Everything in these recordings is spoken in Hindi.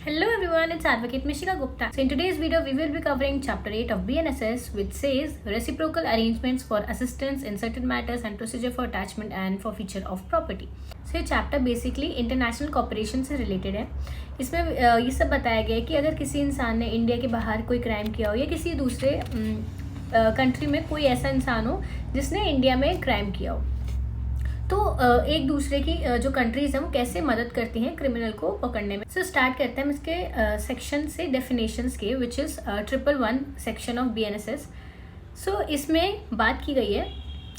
Hello everyone, it's Advocate Mishika Gupta. So in today's video, we will be covering Chapter 8 of BNSS, which says Reciprocal Arrangements for Assistance in Certain Matters and Procedure for Attachment and Forfeiture of Property. So ये चैप्टर बेसिकली इंटरनेशनल कॉपरेशन से रिलेटेड है। इसमें ये सब बताया गया है कि अगर किसी इंसान ने इंडिया के बाहर कोई क्राइम किया हो या किसी दूसरे कंट्री में कोई ऐसा इंसान हो जिसने इंडिया में क्राइम किया हो, तो एक दूसरे की जो कंट्रीज हैं वो कैसे मदद करती हैं क्रिमिनल को पकड़ने में। सो स्टार्ट करते हैं हम इसके सेक्शन से, डेफिनेशंस के, which is 111 section of BNSS। सो इसमें बात की गई है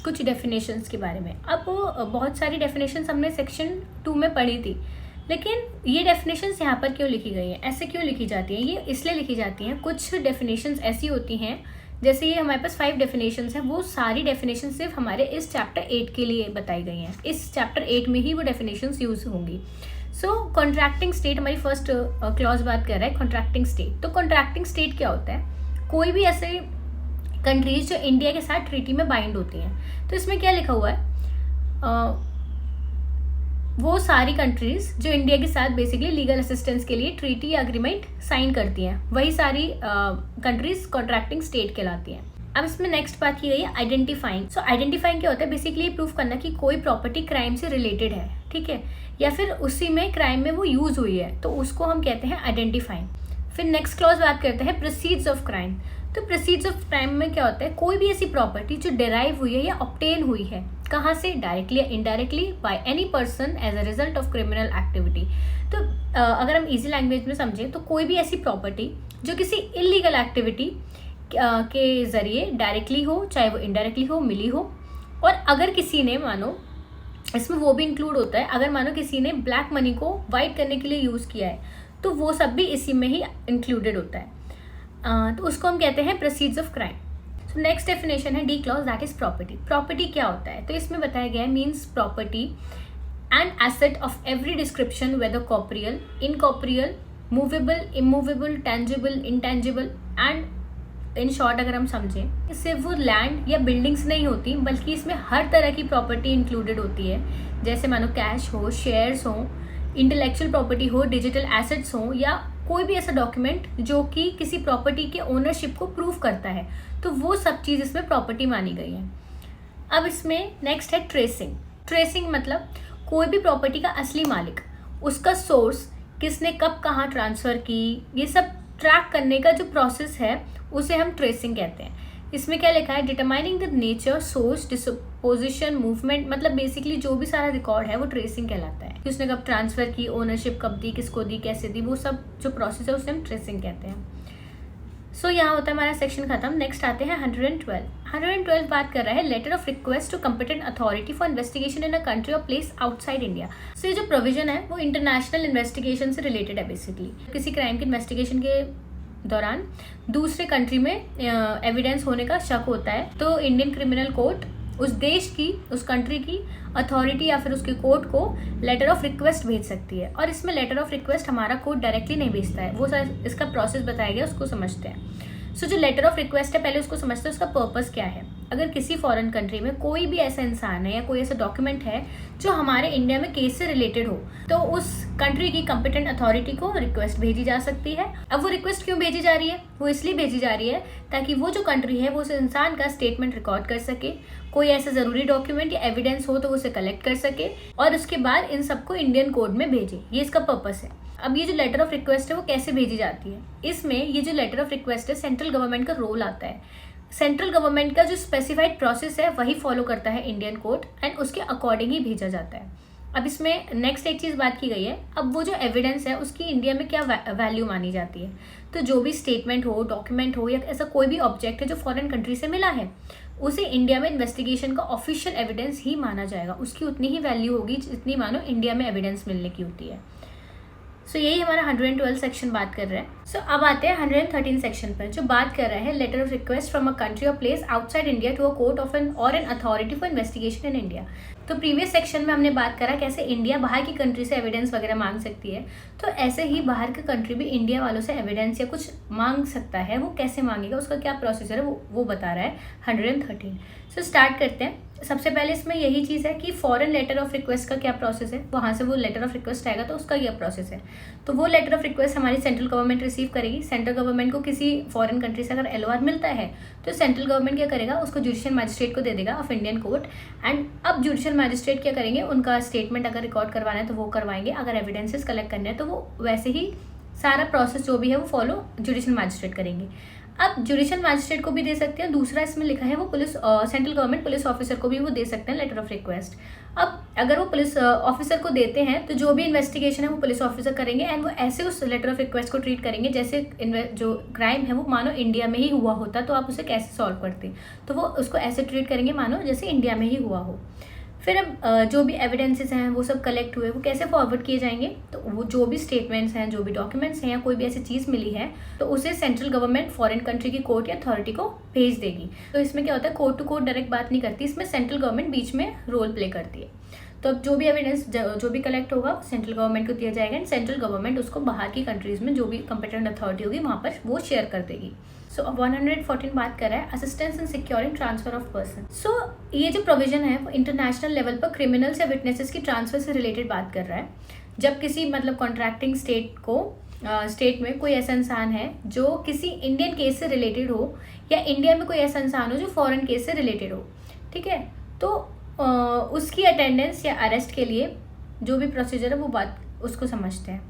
कुछ डेफिनेशंस के बारे में। अब बहुत सारी डेफिनेशंस हमने सेक्शन 2 में पढ़ी थी, लेकिन ये डेफिनेशंस यहाँ पर क्यों लिखी गई हैं, ऐसे क्यों लिखी जाती हैं? ये इसलिए लिखी जाती हैं, कुछ डेफिनेशंस ऐसी होती हैं, जैसे ये हमारे पास 5 डेफिनेशंस हैं, वो सारी डेफिनेशन सिर्फ हमारे इस चैप्टर 8 के लिए बताई गई हैं। इस चैप्टर 8 में ही वो डेफिनेशंस यूज होंगी। सो कॉन्ट्रैक्टिंग स्टेट, हमारी फर्स्ट क्लॉज बात कर रहा है कॉन्ट्रैक्टिंग स्टेट। तो कॉन्ट्रैक्टिंग स्टेट क्या होता है? कोई भी ऐसे कंट्रीज जो इंडिया के साथ ट्रीटी में बाइंड होती हैं। तो इसमें क्या लिखा हुआ है? वो सारी कंट्रीज जो इंडिया के साथ बेसिकली लीगल असिस्टेंस के लिए ट्रीटी या अग्रीमेंट साइन करती हैं, वही सारी कंट्रीज कॉन्ट्रैक्टिंग स्टेट कहलाती हैं। अब इसमें नेक्स्ट बात की गई है आइडेंटिफाइंग। सो आइडेंटिफाइंग क्या होता है? बेसिकली प्रूफ करना कि कोई प्रॉपर्टी क्राइम से रिलेटेड है, ठीक है, या फिर उसी में क्राइम में वो यूज हुई है, तो उसको हम कहते हैं आइडेंटिफाइंग। फिर नेक्स्ट क्लॉज बात करते हैं प्रोसीड्स ऑफ क्राइम। तो प्रोसीड्स ऑफ क्राइम में क्या होता है? कोई भी ऐसी प्रॉपर्टी जो डिराइव हुई है या ऑब्टेन हुई है, कहाँ से? डायरेक्टली या indirectly by any person as a result of criminal activity. तो अगर हम इजी लैंग्वेज में समझें तो कोई भी ऐसी प्रॉपर्टी जो किसी इलीगल एक्टिविटी के जरिए डायरेक्टली हो, चाहे वो इनडायरेक्टली हो, मिली हो। और अगर किसी ने, मानो इसमें वो भी इंक्लूड होता है, अगर मानो किसी ने ब्लैक मनी को वाइट करने के लिए यूज़ किया है, तो वो सब भी इसी में ही इंक्लूडेड होता है। तो उसको हम कहते हैं proceeds of crime. So next definition है D clause, that is property. Property क्या होता है? तो इसमें बताया गया है means property and asset of every description, whether corporeal, incorporeal, movable, immovable, tangible, intangible and in short अगर हम समझें, सिर्फ वो लैंड या बिल्डिंग्स नहीं होती, बल्कि इसमें हर तरह की प्रॉपर्टी इंक्लूडेड होती है। जैसे मानो कैश हो, शेयर्स हो, इंटेलेक्चुअल प्रॉपर्टी हो, डिजिटल एसेट्स हो, या कोई भी ऐसा डॉक्यूमेंट जो कि किसी प्रॉपर्टी के ओनरशिप को प्रूव करता है, तो वो सब चीज़ इसमें प्रॉपर्टी मानी गई है। अब इसमें नेक्स्ट है ट्रेसिंग। ट्रेसिंग मतलब कोई भी प्रॉपर्टी का असली मालिक, उसका सोर्स, किसने कब कहाँ ट्रांसफ़र की, ये सब ट्रैक करने का जो प्रोसेस है उसे हम ट्रेसिंग कहते हैं। इसमें क्या लिखा है? Determining the nature, source, disposition, movement, मतलब बेसिकली जो भी सारा रिकॉर्ड है वो ट्रेसिंग कहलाता है कि उसने कब ट्रांसफ़र की, ओनरशिप कब दी, किसको दी, कैसे दी, वो सब जो प्रोसेस है उसे हम ट्रेसिंग कहते हैं। सो यहाँ होता है हमारा सेक्शन खत्म। नेक्स्ट आते हैं 112। 112 बात कर रहा है letter of request to competent authority for investigation in a country और प्लेस आउटसाइड इंडिया। सो ये जो प्रोविजन है वो इंटरनेशनल इन्वेस्टिगेशन से रिलेटेड है। बेसिकली किसी क्राइम के इन्वेस्टिगेशन के दौरान दूसरे कंट्री में एविडेंस होने का शक होता है, तो इंडियन क्रिमिनल कोर्ट उस देश की, उस कंट्री की अथॉरिटी या फिर उसके कोर्ट को लेटर ऑफ रिक्वेस्ट भेज सकती है। और इसमें लेटर ऑफ रिक्वेस्ट हमारा कोर्ट डायरेक्टली नहीं भेजता है, वो इसका प्रोसेस बताया गया, उसको समझते हैं। सो जो लेटर ऑफ रिक्वेस्ट है, पहले उसको समझते हैं उसका पर्पस क्या है। अगर किसी फॉरेन कंट्री में कोई भी ऐसा इंसान है या कोई ऐसा डॉक्यूमेंट है जो हमारे इंडिया में केस से रिलेटेड हो, तो उस कंट्री की कॉम्पिटेंट अथॉरिटी को रिक्वेस्ट भेजी जा सकती है। अब वो रिक्वेस्ट क्यों भेजी जा रही है? वो इसलिए भेजी जा रही है ताकि वो जो कंट्री है वो उस इंसान का स्टेटमेंट रिकॉर्ड कर सके, कोई ऐसा ज़रूरी डॉक्यूमेंट या एविडेंस हो तो उसे कलेक्ट कर सके, और उसके बाद इन सबको इंडियन कोर्ट में भेजे। ये इसका पर्पस है। अब ये जो लेटर ऑफ रिक्वेस्ट है वो कैसे भेजी जाती है? इसमें ये जो लेटर ऑफ रिक्वेस्ट है, सेंट्रल गवर्नमेंट का रोल आता है। सेंट्रल गवर्नमेंट का जो स्पेसिफाइड प्रोसेस है वही फॉलो करता है इंडियन कोर्ट, एंड उसके अकॉर्डिंग ही भेजा जाता है। अब इसमें नेक्स्ट एक चीज़ बात की गई है, अब वो जो एविडेंस है उसकी इंडिया में क्या वैल्यू मानी जाती है। तो जो भी स्टेटमेंट हो, डॉक्यूमेंट हो, या ऐसा कोई भी ऑब्जेक्ट है जो फॉरेन कंट्री से मिला है, उसे इंडिया में इन्वेस्टिगेशन का ऑफिशियल एविडेंस ही माना जाएगा। उसकी उतनी ही वैल्यू होगी जितनी मानो इंडिया में एविडेंस मिलने की होती है। सो यही हमारा 112 सेक्शन बात कर रहा है। सो अब आते हैं 113 सेक्शन पर, जो बात कर रहा है letter of request from a country और place outside India to a court of an authority for investigation in India. तो प्रीवियस सेक्शन में हमने बात करा कैसे इंडिया बाहर की कंट्री से एविडेंस वगैरह मांग सकती है, तो ऐसे ही बाहर की कंट्री भी इंडिया वालों से एविडेंस या कुछ मांग सकता है। वो कैसे मांगेगा, उसका क्या प्रोसीजर है, वो बता रहा है 113। सो स्टार्ट करते हैं। सबसे पहले इसमें यही चीज़ है कि फॉरेन लेटर ऑफ रिक्वेस्ट का क्या प्रोसेस है, वहाँ से वो लेटर ऑफ रिक्वेस्ट आएगा तो उसका क्या प्रोसेस है। तो वो लेटर ऑफ रिक्वेस्ट हमारी सेंट्रल गवर्नमेंट रिसीव करेगी। सेंट्रल गवर्नमेंट को किसी फॉरेन कंट्री से अगर LOR मिलता है तो सेंट्रल गवर्नमेंट क्या करेगा, उसको जुडिशियल मैजिस्ट्रेट को दे देगा ऑफ इंडियन कोर्ट। एंड अब जुडिशियल मैजिस्ट्रेट क्या करेंगे, उनका स्टेटमेंट अगर रिकॉर्ड करवाना है तो वो करवाएंगे, अगर एविडेंसेस कलेक्ट करने हैं तो वो वैसे ही सारा प्रोसेस जो भी है वो फॉलो जुडिशियल मैजिस्ट्रेट करेंगे। अब जुडिशियल मैजिस्ट्रेट को भी दे सकते हैं। दूसरा इसमें लिखा है वो police central government police officer को भी वो दे सकते हैं लेटर ऑफ रिक्वेस्ट। अब अगर वो पुलिस ऑफिसर को देते हैं तो जो भी इन्वेस्टिगेशन है वो पुलिस ऑफिसर करेंगे एंड वो ऐसे उस लेटर ऑफ रिक्वेस्ट को ट्रीट करेंगे जैसे जो क्राइम है वो मानो इंडिया में ही हुआ होता, तो आप उसे कैसे सॉल्व करते, तो वो उसको ऐसे ट्रीट करेंगे मानो जैसे इंडिया में ही हुआ हो। फिर अब जो भी एविडेंसेस हैं वो सब कलेक्ट हुए, वो कैसे फॉरवर्ड किए जाएंगे, तो वो जो भी स्टेटमेंट्स हैं, जो भी डॉक्यूमेंट्स हैं या कोई भी ऐसी चीज़ मिली है तो उसे सेंट्रल गवर्नमेंट फॉरेन कंट्री की कोर्ट या अथॉरिटी को भेज देगी। तो इसमें क्या होता है, कोर्ट टू कोर्ट डायरेक्ट बात नहीं करती, इसमें सेंट्रल गवर्नमेंट बीच में रोल प्ले करती है। तो अब जो भी एविडेंस जो भी कलेक्ट होगा सेंट्रल गवर्नमेंट को दिया जाएगा एंड सेंट्रल गवर्नमेंट उसको बाहर की कंट्रीज़ में जो भी कंपिटेंट अथॉरिटी होगी वहाँ पर वो शेयर कर देगी। सो अब 114 बात कर रहा है assistance in securing transfer of person. So ये जो प्रोविजन है वो इंटरनेशनल लेवल पर क्रिमिनल्स या विटनेसेस की ट्रांसफर से रिलेटेड बात कर रहा है। जब किसी मतलब कॉन्ट्रैक्टिंग स्टेट में कोई ऐसा इंसान है जो किसी इंडियन केस से रिलेटेड हो या इंडिया में कोई ऐसा इंसान हो जो फॉरेन केस से रिलेटेड हो, ठीक है, तो उसकी अटेंडेंस या अरेस्ट के लिए जो भी प्रोसीजर है वो बात उसको समझते हैं।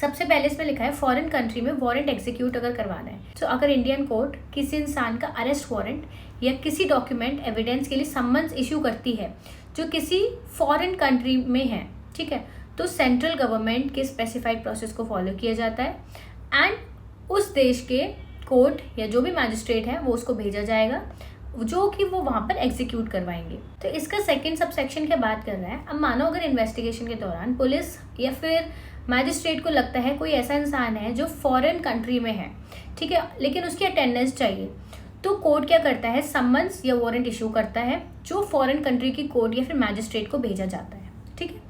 सबसे पहले इसमें लिखा है फॉरेन कंट्री में वारंट एग्जीक्यूट अगर करवाना है, तो अगर इंडियन कोर्ट किसी इंसान का अरेस्ट वारंट या किसी डॉक्यूमेंट एविडेंस के लिए सम्मन्स इशू करती है जो किसी फॉरेन कंट्री में है, ठीक है, तो सेंट्रल गवर्नमेंट के स्पेसिफाइड प्रोसेस को फॉलो किया जाता है एंड उस देश के कोर्ट या जो भी मैजिस्ट्रेट है वो उसको भेजा जाएगा जो कि वो वहाँ पर एग्जीक्यूट करवाएंगे। तो इसका सेकंड सबसेक्शन क्या बात कर रहा है, अब मानो अगर इन्वेस्टिगेशन के दौरान पुलिस या फिर मैजिस्ट्रेट को लगता है कोई ऐसा इंसान है जो फॉरेन कंट्री में है, ठीक है, लेकिन उसकी अटेंडेंस चाहिए, तो कोर्ट क्या करता है, सम्मन्स या वारंट इशू करता है जो फॉरेन कंट्री की कोर्ट या फिर मैजिस्ट्रेट को भेजा जाता है, ठीक है।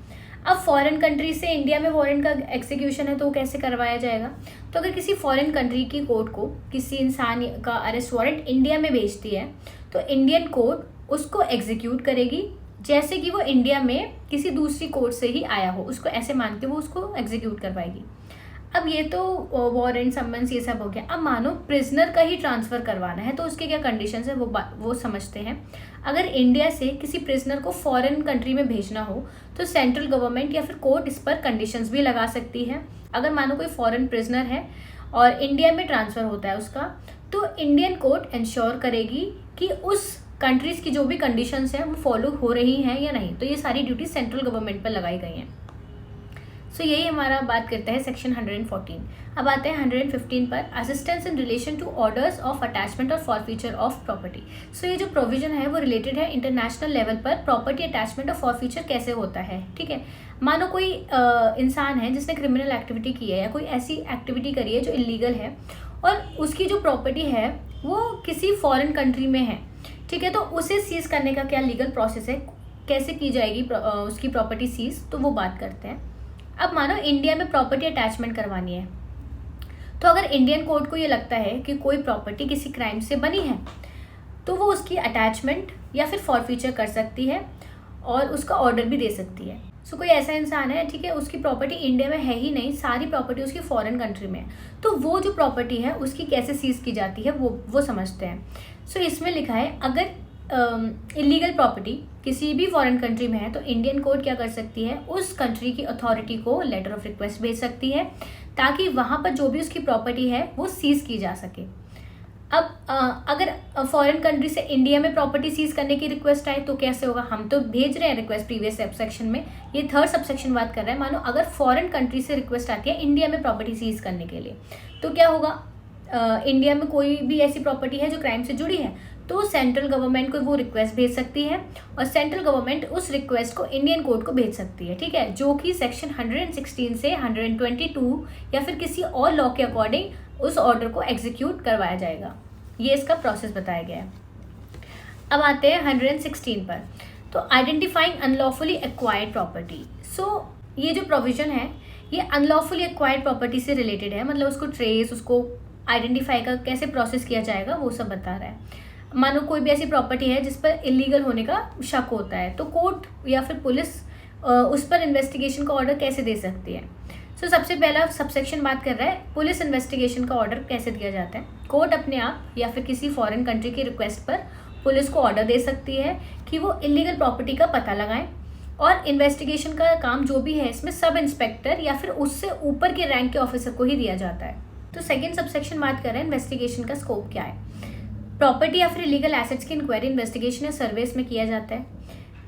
अब फॉरेन कंट्री से इंडिया में वारंट का एग्जीक्यूशन है तो वो कैसे करवाया जाएगा, तो अगर किसी फॉरेन कंट्री की कोर्ट को किसी इंसान का अरेस्ट वारंट इंडिया में भेजती है तो इंडियन कोर्ट उसको एग्जीक्यूट करेगी जैसे कि वो इंडिया में किसी दूसरी कोर्ट से ही आया हो, उसको ऐसे मान के वो उसको एग्जीक्यूट करवाएगी। अब ये तो वारंट सम्मन्स ये सब हो गया। अब मानो प्रिजनर का ही ट्रांसफ़र करवाना है तो उसके क्या कंडीशंस है वो समझते हैं। अगर इंडिया से किसी प्रिजनर को फॉरेन कंट्री में भेजना हो तो सेंट्रल गवर्नमेंट या फिर कोर्ट इस पर कंडीशंस भी लगा सकती है। अगर मानो कोई फॉरेन प्रिजनर है और इंडिया में ट्रांसफ़र होता है उसका, तो इंडियन कोर्ट इंश्योर करेगी कि उस कंट्रीज़ की जो भी कंडीशंस हैं वो फॉलो हो रही हैं या नहीं। तो ये सारी ड्यूटी सेंट्रल गवर्नमेंट पर लगाई गई हैं। सो यही हमारा बात करता है सेक्शन 114। अब आते हैं 115 पर, assistance in relation to orders of attachment और फॉरफीचर ऑफ प्रॉपर्टी। सो ये जो प्रोविजन है वो रिलेटेड है इंटरनेशनल लेवल पर प्रॉपर्टी अटैचमेंट और फॉरफीचर कैसे होता है, ठीक है। मानो कोई इंसान है जिसने क्रिमिनल एक्टिविटी की है या कोई ऐसी एक्टिविटी करी है जो इलीगल है और उसकी जो प्रॉपर्टी है वो किसी फॉरेन कंट्री में है, ठीक है, तो उसे सीज करने का क्या लीगल प्रोसेस है, कैसे की जाएगी उसकी प्रॉपर्टी सीज, तो वो बात करते हैं। अब मानो इंडिया में प्रॉपर्टी अटैचमेंट करवानी है, तो अगर इंडियन कोर्ट को ये लगता है कि कोई प्रॉपर्टी किसी क्राइम से बनी है तो वो उसकी अटैचमेंट या फिर फॉरफीचर कर सकती है और उसका ऑर्डर भी दे सकती है। सो कोई ऐसा इंसान है, ठीक है, उसकी प्रॉपर्टी इंडिया में है ही नहीं, सारी प्रॉपर्टी उसकी फॉरेन कंट्री में है, तो वो जो प्रॉपर्टी है उसकी कैसे सीज की जाती है वो समझते हैं। सो इसमें लिखा है अगर इलीगल प्रॉपर्टी किसी भी फॉरेन कंट्री में है तो इंडियन कोर्ट क्या कर सकती है, उस कंट्री की अथॉरिटी को लेटर ऑफ रिक्वेस्ट भेज सकती है ताकि वहाँ पर जो भी उसकी प्रॉपर्टी है वो सीज की जा सके। अब अगर फॉरेन कंट्री से इंडिया में प्रॉपर्टी सीज करने की रिक्वेस्ट आए तो कैसे होगा, हम तो भेज रहे हैं रिक्वेस्ट प्रीवियस सबसेक्शन में, ये थर्ड सबसेक्शन बात कर रहा है। मानो अगर फॉरेन कंट्री से रिक्वेस्ट आती है इंडिया में प्रॉपर्टी सीज करने के लिए तो क्या होगा, इंडिया में कोई भी ऐसी प्रॉपर्टी है जो क्राइम से जुड़ी है तो सेंट्रल गवर्नमेंट को वो रिक्वेस्ट भेज सकती है और सेंट्रल गवर्नमेंट उस रिक्वेस्ट को इंडियन कोर्ट को भेज सकती है, ठीक है, जो कि सेक्शन 116 से 122 या फिर किसी और लॉ के अकॉर्डिंग उस ऑर्डर को एग्जीक्यूट करवाया जाएगा। ये इसका प्रोसेस बताया गया है। अब आते हैं 116 पर, तो identifying unlawfully acquired property. So ये जो प्रोविजन है ये अनलॉफुली एक्वायर्ड प्रॉपर्टी से रिलेटेड है, मतलब उसको ट्रेस, उसको आइडेंटिफाई का कैसे प्रोसेस किया जाएगा वो सब बता रहा है। मानो कोई भी ऐसी प्रॉपर्टी है जिस पर इलीगल होने का शक होता है, तो कोर्ट या फिर पुलिस उस पर इन्वेस्टिगेशन का ऑर्डर कैसे दे सकती है। सबसे पहला सबसेक्शन बात कर रहा है पुलिस इन्वेस्टिगेशन का ऑर्डर कैसे दिया जाता है। कोर्ट अपने आप या फिर किसी फॉरेन कंट्री की रिक्वेस्ट पर पुलिस को ऑर्डर दे सकती है कि वो इलीगल प्रॉपर्टी का पता लगाएं, और इन्वेस्टिगेशन का काम जो भी है इसमें सब इंस्पेक्टर या फिर उससे ऊपर के रैंक के ऑफिसर को ही दिया जाता है। तो सेकेंड सबसेक्शन बात कर रहे हैं इन्वेस्टिगेशन का स्कोप क्या है। प्रॉपर्टी या फिर इलीगल एसेट्स की इंक्वायरी, इन्वेस्टिगेशन या सर्वेस में किया जाता है।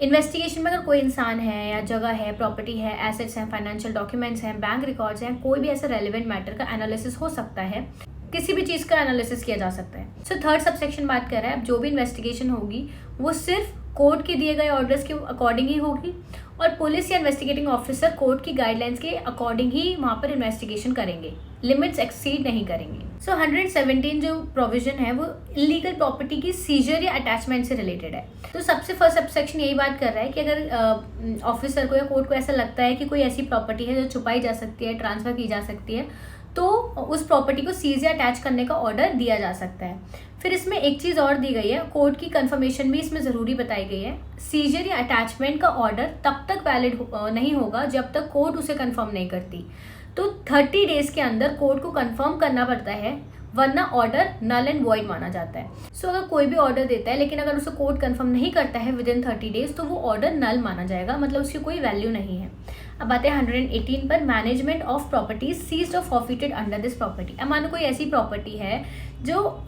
इन्वेस्टिगेशन में अगर कोई इंसान है या जगह है, प्रॉपर्टी है, एसेट्स हैं, फाइनेंशियल डॉक्यूमेंट्स हैं, बैंक रिकॉर्ड्स हैं, कोई भी ऐसा रेलिवेंट मैटर का एनालिसिस हो सकता है, किसी भी चीज़ का एनालिसिस किया जा सकता है। थर्ड सबसेक्शन बात कर रहा है अब जो भी इन्वेस्टिगेशन होगी वो सिर्फ कोर्ट के दिए गए ऑर्डर्स के अकॉर्डिंग ही होगी, और पुलिस या इन्वेस्टिगेटिंग ऑफिसर कोर्ट की गाइडलाइंस के अकॉर्डिंग ही वहाँ पर इन्वेस्टिगेशन करेंगे, लिमिट्स एक्सीड नहीं करेंगे। 117 जो प्रोविजन है वो इलीगल प्रॉपर्टी की सीजर या अटैचमेंट से रिलेटेड है। तो सबसे फर्स्ट सबसेक्शन यही बात कर रहा है कि अगर ऑफिसर को या कोर्ट को ऐसा लगता है कि कोई ऐसी प्रॉपर्टी है जो छुपाई जा सकती है, ट्रांसफर की जा सकती है, तो उस प्रॉपर्टी को सीज या अटैच करने का ऑर्डर दिया जा सकता है। फिर इसमें एक चीज़ और दी गई है, कोर्ट की कंफर्मेशन भी इसमें ज़रूरी बताई गई है। सीजर या अटैचमेंट का ऑर्डर तब तक वैलिड नहीं होगा जब तक कोर्ट उसे कंफर्म नहीं करती। तो 30 डेज के अंदर कोर्ट को कंफर्म करना पड़ता है, वरना ऑर्डर नल एंड वॉइड माना जाता है। अगर कोई भी ऑर्डर देता है लेकिन अगर उसे कोर्ट कंफर्म नहीं करता है विद इन 30 डेज, तो वो ऑर्डर नल माना जाएगा, मतलब उसकी कोई वैल्यू नहीं है। अब आते हैं 118 पर, मैनेजमेंट ऑफ प्रॉपर्टीज सीज्ड और फॉरफिटेड अंडर दिस प्रॉपर्टी। अब मानो कोई ऐसी प्रॉपर्टी है जो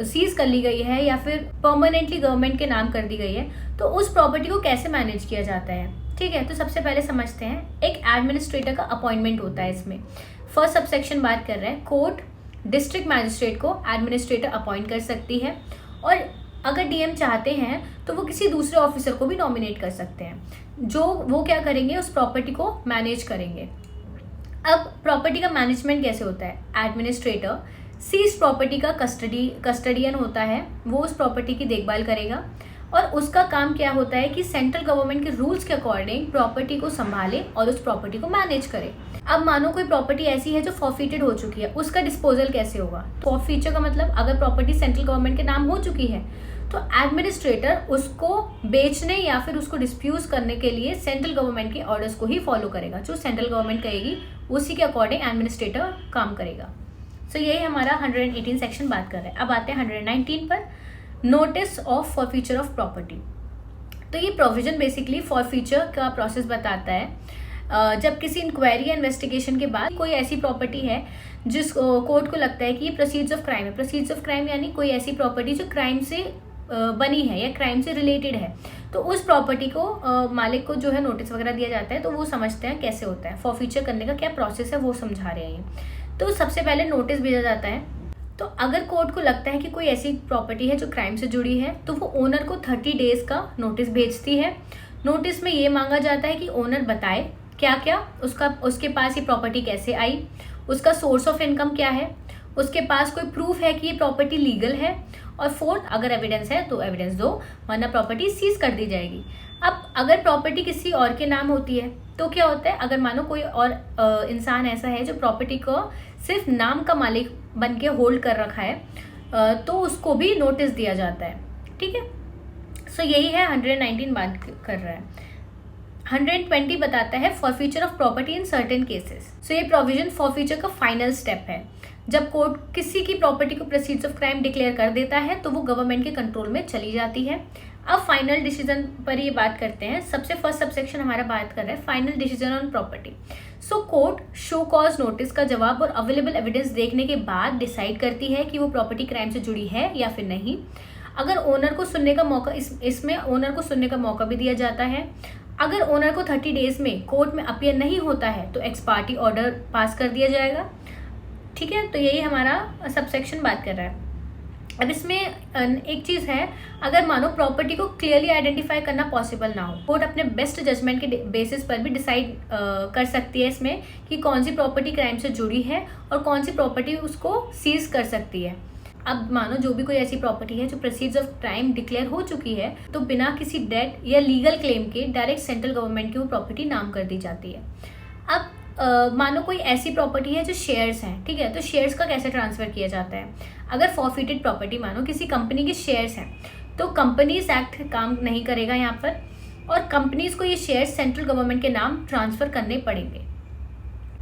सीज कर ली गई है या फिर परमानेंटली गवर्नमेंट के नाम कर दी गई है, तो उस प्रॉपर्टी को कैसे मैनेज किया जाता है। ठीक है, तो सबसे पहले समझते हैं, एक एडमिनिस्ट्रेटर का अपॉइंटमेंट होता है। इसमें फर्स्ट सबसेक्शन बात कर रहे हैं कोर्ट डिस्ट्रिक्ट मैजिस्ट्रेट को एडमिनिस्ट्रेटर अपॉइंट कर सकती है, और अगर डीएम चाहते हैं तो वो किसी दूसरे ऑफिसर को भी नॉमिनेट कर सकते हैं, जो वो क्या करेंगे, उस प्रॉपर्टी को मैनेज करेंगे। अब प्रॉपर्टी का मैनेजमेंट कैसे होता है, एडमिनिस्ट्रेटर सीज प्रॉपर्टी का कस्टडियन होता है, वो उस प्रॉपर्टी की देखभाल करेगा, और उसका काम क्या होता है कि सेंट्रल गवर्नमेंट के रूल्स के अकॉर्डिंग प्रॉपर्टी को संभाले और उस प्रॉपर्टी को मैनेज करे। अब मानो कोई प्रॉपर्टी ऐसी है जो फॉरफिटेड हो चुकी है, उसका डिस्पोजल कैसे होगा। तो फॉरफीचर का मतलब अगर प्रॉपर्टी सेंट्रल गवर्नमेंट के नाम हो चुकी है तो एडमिनिस्ट्रेटर उसको बेचने या फिर उसको डिस्प्यूज करने के लिए सेंट्रल गवर्नमेंट के ऑर्डर्स को ही फॉलो करेगा। जो सेंट्रल गवर्नमेंट कहेगी उसी के अकॉर्डिंग एडमिनिस्ट्रेटर काम करेगा। यही हमारा 118 सेक्शन बात कर रहे हैं। अब आते हैं 119 पर, notice of forfeiture of property. तो ये प्रोविजन बेसिकली फॉरफीचर का प्रोसेस बताता है। जब किसी इंक्वायरी या इन्वेस्टिगेशन के बाद कोई ऐसी प्रॉपर्टी है जिस कोर्ट को लगता है कि ये प्रोसीड्स ऑफ क्राइम है। प्रोसीड्स ऑफ क्राइम यानी कोई ऐसी प्रॉपर्टी जो क्राइम से बनी है या क्राइम से रिलेटेड है, तो उस प्रॉपर्टी को मालिक को जो है नोटिस वगैरह दिया जाता है। तो वो समझते हैं कैसे होता है, फॉरफीचर करने का क्या प्रोसेस है वो समझा रहे हैं। तो सबसे पहले नोटिस भेजा जाता है। तो अगर कोर्ट को लगता है कि कोई ऐसी प्रॉपर्टी है जो क्राइम से जुड़ी है, तो वो ओनर को 30 डेज का नोटिस भेजती है। नोटिस में ये मांगा जाता है कि ओनर बताए क्या क्या उसके पास ये प्रॉपर्टी कैसे आई, उसका सोर्स ऑफ इनकम क्या है, उसके पास कोई प्रूफ है कि ये प्रॉपर्टी लीगल है, और फोर्थ अगर एविडेंस है तो एविडेंस दो, वरना प्रॉपर्टी सीज कर दी जाएगी। अब अगर प्रॉपर्टी किसी और के नाम होती है तो क्या होता है, अगर मानो कोई और इंसान ऐसा है जो प्रॉपर्टी को सिर्फ नाम का मालिक बन के होल्ड कर रखा है, तो उसको भी नोटिस दिया जाता है। ठीक है, यही है 119 बात कर रहा है। 120 बताता है forfeiture of property in certain cases. ये प्रोविजन फॉरफीचर का फाइनल स्टेप है। जब कोर्ट किसी की प्रॉपर्टी को प्रोसीड्स ऑफ क्राइम डिक्लेयर कर देता है तो वो गवर्नमेंट के कंट्रोल में चली जाती है। अब फाइनल डिसीजन पर ये बात करते हैं। सबसे फर्स्ट सबसेक्शन हमारा बात कर रहा है final decision on property. Court show cause notice का जवाब और अवेलेबल एविडेंस देखने के बाद डिसाइड करती है कि वो प्रॉपर्टी क्राइम से जुड़ी है या फिर नहीं। अगर ओनर को सुनने का मौका इसमें ओनर को सुनने का मौका भी दिया जाता है। अगर ओनर को 30 डेज में कोर्ट में अपीयर नहीं होता है तो एक्स पार्टी ऑर्डर पास कर दिया जाएगा। ठीक है, तो यही हमारा सबसेक्शन बात कर रहा है। अब इसमें एक चीज़ है, अगर मानो प्रॉपर्टी को क्लियरली आइडेंटिफाई करना पॉसिबल ना हो, कोर्ट अपने बेस्ट जजमेंट के बेसिस पर भी डिसाइड कर सकती है इसमें कि कौन सी प्रॉपर्टी क्राइम से जुड़ी है और कौन सी प्रॉपर्टी उसको सीज कर सकती है। अब मानो जो भी कोई ऐसी प्रॉपर्टी है जो प्रोसीड्स ऑफ क्राइम डिक्लेयर हो चुकी है, तो बिना किसी डेट या लीगल क्लेम के डायरेक्ट सेंट्रल गवर्नमेंट की वो प्रॉपर्टी नाम कर दी जाती है। अब मानो कोई ऐसी प्रॉपर्टी है जो शेयर्स हैं, ठीक है, तो शेयर्स का कैसे ट्रांसफ़र किया जाता है। अगर फॉरफिटेड प्रॉपर्टी मानो किसी कंपनी के शेयर्स हैं, तो कंपनीज एक्ट काम नहीं करेगा यहाँ पर, और कंपनीज को ये शेयर्स सेंट्रल गवर्नमेंट के नाम ट्रांसफ़र करने पड़ेंगे।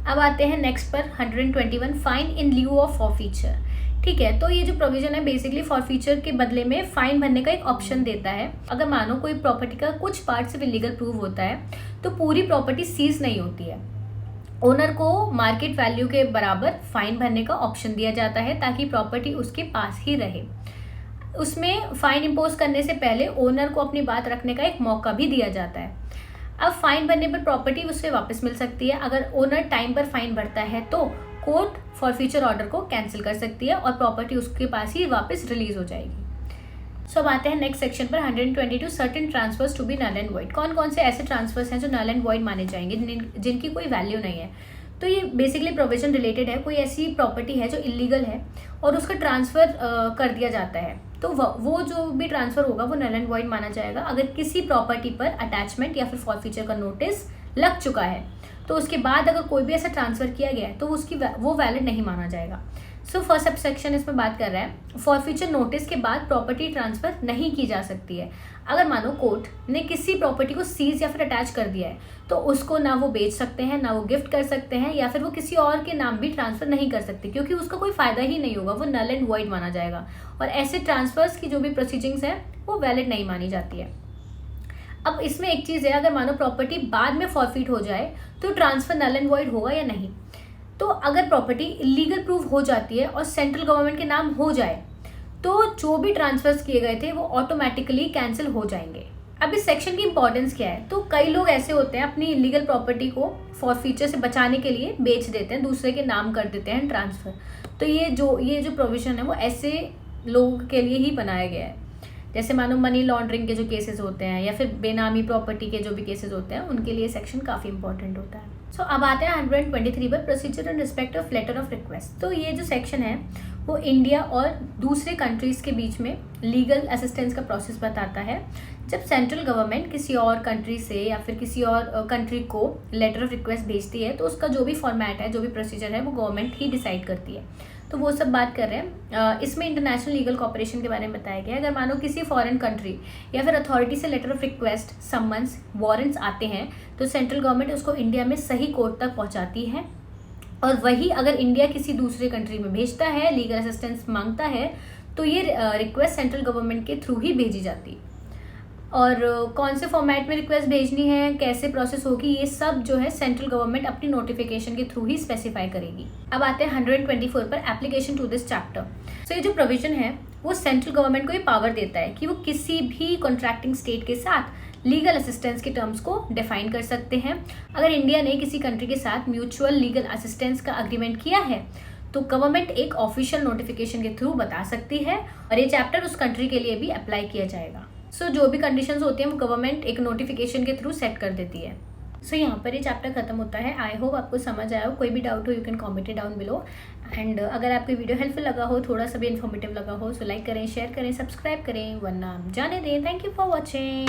अब आते हैं नेक्स्ट पर 121, fine in lieu of forfeiture. ठीक है, तो ये जो प्रोविजन है बेसिकली फॉरफीचर के बदले में फाइन भरने का एक ऑप्शन देता है। अगर मानो कोई प्रॉपर्टी का कुछ पार्ट सिर्फ इलीगल प्रूव होता है, तो पूरी प्रॉपर्टी सीज नहीं होती है। ओनर को मार्केट वैल्यू के बराबर फाइन भरने का ऑप्शन दिया जाता है ताकि प्रॉपर्टी उसके पास ही रहे। उसमें फाइन इम्पोज करने से पहले ओनर को अपनी बात रखने का एक मौका भी दिया जाता है। अब फाइन भरने पर प्रॉपर्टी उसे वापस मिल सकती है। अगर ओनर टाइम पर फाइन भरता है तो कोर्ट फॉरफीचर ऑर्डर को कैंसिल कर सकती है और प्रॉपर्टी उसके पास ही वापस रिलीज हो जाएगी। सो अब आते हैं नेक्स्ट सेक्शन पर 122, certain transfers to be null and void. कौन कौन से ऐसे ट्रांसफर्स हैं जो नल एंड वॉइड माने जाएंगे, जिनकी कोई वैल्यू नहीं है। तो ये बेसिकली प्रोविजन रिलेटेड है। कोई ऐसी प्रॉपर्टी है जो इलीगल है और उसका ट्रांसफ़र कर दिया जाता है, तो वो जो भी ट्रांसफ़र होगा वो नल एंड वॉइड माना जाएगा। अगर किसी प्रॉपर्टी पर अटैचमेंट या फिर फॉरफीचर का नोटिस लग चुका है, तो उसके बाद अगर कोई भी ऐसा ट्रांसफ़र किया गया है तो वो वैलिड नहीं माना जाएगा। सो फर्स्ट सबसेक्शन इसमें बात कर रहा है, फॉरफीचर नोटिस के बाद प्रॉपर्टी ट्रांसफ़र नहीं की जा सकती है। अगर मानो कोर्ट ने किसी प्रॉपर्टी को सीज या फिर अटैच कर दिया है, तो उसको ना वो बेच सकते हैं, ना वो गिफ्ट कर सकते हैं, या फिर वो किसी और के नाम भी ट्रांसफ़र नहीं कर सकते, क्योंकि उसका कोई फ़ायदा ही नहीं होगा, वो नल एंड वॉइड माना जाएगा। और ऐसे ट्रांसफर्स की जो भी प्रोसीडिंग्स हैं वो वैलिड नहीं मानी जाती है। अब इसमें एक चीज़ है, अगर मानो प्रॉपर्टी बाद में फॉरफिट हो जाए तो ट्रांसफ़र नल एंड वॉइड होगा या नहीं। तो अगर प्रॉपर्टी इलीगल प्रूव हो जाती है और सेंट्रल गवर्नमेंट के नाम हो जाए, तो जो भी ट्रांसफर्स किए गए थे वो ऑटोमेटिकली कैंसिल हो जाएंगे। अब इस सेक्शन की इंपॉर्टेंस क्या है, तो कई लोग ऐसे होते हैं अपनी इलीगल प्रॉपर्टी को फॉरफीचर से बचाने के लिए बेच देते हैं, दूसरे के नाम कर देते हैं ट्रांसफ़र। तो ये जो प्रोविजन है वो ऐसे लोगों के लिए ही बनाया गया है। जैसे मानो मनी लॉन्ड्रिंग के जो केसेस होते हैं या फिर बेनामी प्रॉपर्टी के जो भी केसेस होते हैं, उनके लिए सेक्शन काफ़ी इंपॉर्टेंट होता है। सो अब आते हैं 123 पर, procedure in respect of letter of request. तो ये जो सेक्शन है वो इंडिया और दूसरे कंट्रीज़ के बीच में लीगल असिस्टेंस का प्रोसेस बताता है। जब सेंट्रल गवर्नमेंट किसी और कंट्री से या फिर किसी और कंट्री को लेटर ऑफ रिक्वेस्ट भेजती है, तो उसका जो भी फॉर्मेट है, जो भी प्रोसीजर है, वो गवर्नमेंट ही डिसाइड करती है। तो वो सब बात कर रहे हैं। इसमें इंटरनेशनल लीगल कॉपरेशन के बारे में बताया गया है। अगर मानो किसी फॉरेन कंट्री या फिर अथॉरिटी से letter of request, summons, warrants आते हैं, तो सेंट्रल गवर्नमेंट उसको इंडिया में सही कोर्ट तक पहुंचाती है। और वही अगर इंडिया किसी दूसरे कंट्री में भेजता है, लीगल असिस्टेंस मांगता है, तो ये रिक्वेस्ट सेंट्रल गवर्नमेंट के थ्रू ही भेजी जाती है। और कौन से फॉर्मेट में रिक्वेस्ट भेजनी है, कैसे प्रोसेस होगी, ये सब जो है सेंट्रल गवर्नमेंट अपनी नोटिफिकेशन के थ्रू ही स्पेसिफाई करेगी। अब आते हैं 124 पर, एप्लीकेशन टू दिस चैप्टर। सो ये जो प्रोविजन है वो सेंट्रल गवर्नमेंट को ये पावर देता है कि वो किसी भी कॉन्ट्रैक्टिंग स्टेट के साथ लीगल असिस्टेंस के टर्म्स को डिफाइन कर सकते हैं। अगर इंडिया ने किसी कंट्री के साथ म्यूचुअल लीगल असिस्टेंस का अग्रीमेंट किया है, तो गवर्नमेंट एक ऑफिशियल नोटिफिकेशन के थ्रू बता सकती है और ये चैप्टर उस कंट्री के लिए भी अप्लाई किया जाएगा। सो जो भी कंडीशंस होती हैं वो गवर्नमेंट एक नोटिफिकेशन के थ्रू सेट कर देती है। सो यहाँ पर ये चैप्टर खत्म होता है। आई होप आपको समझ आया हो। कोई भी डाउट हो you can comment it down below. And अगर आपको वीडियो हेल्पफुल लगा हो, थोड़ा सा भी इन्फॉर्मेटिव लगा हो, सो लाइक करें, शेयर करें, सब्सक्राइब करें, वरना जाने दें। Thank you for watching.